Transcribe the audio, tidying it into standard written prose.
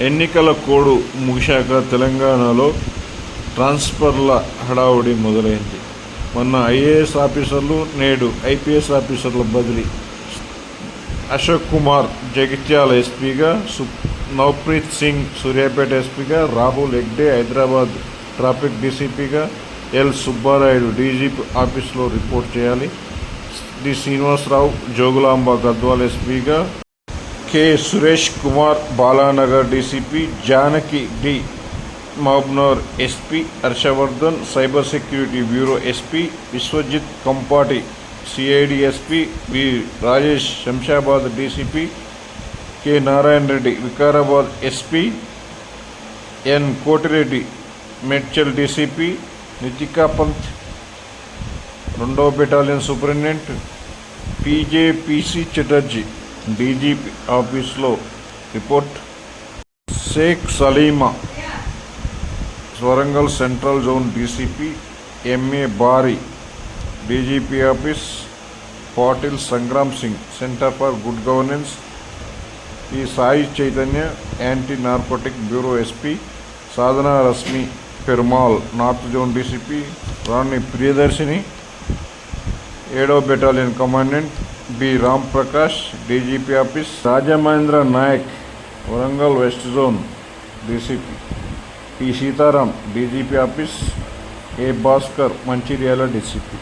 ఎన్నికల కోడ్ ముగిశాక తెలంగాణలో ట్రాన్స్ఫర్ల హడావుడి మొదలైంది. మొన్న ఐఏఎస్ ఆఫీసర్లు, నేడు ఐపీఎస్ ఆఫీసర్ల బదిలీ. అశోక్ కుమార్ జగిత్యాల ఎస్పీగా, నవ్ప్రీత్ సింగ్ సూర్యాపేట ఎస్పీగా, రాహుల్ హెగ్డే హైదరాబాద్ ట్రాఫిక్ డీసీపీగా, ఎల్ సుబ్బారాయుడు డీజీపీ ఆఫీసులో రిపోర్ట్ చేయాలి. డి శ్రీనివాసరావు జోగులాంబ గద్వాల ఎస్పీగా, K Suresh Kumar Balanagar DCP, Janaki D Mahabubnagar SP, Harshavardhan cyber security bureau SP, Vishwajit Kampati CID SP, V Rajesh Shamshabad DCP, K Narayana Reddy Vikarabad SP, N Kotireddy Medchal DCP, Nitika Pant 2వ battalion superintendent, PJPC Chatterjee DGP ఆఫీస్లో report. Sheikh Salima Warangal central zone DCP, MA Bari DGP office, Patil Sangram Singh centre for good governance, E Sai Chaitanya anti narcotic bureau SP, Sadhana Rashmi Perumal north zone DCP, Rani Priyadarshini 7వ battalion commandant, B Ram Prakash DGP office, Rajamahendra Nayak Warangal west zone DCP, P Sitaram DGP office, A Bhaskar Mancherial DCP.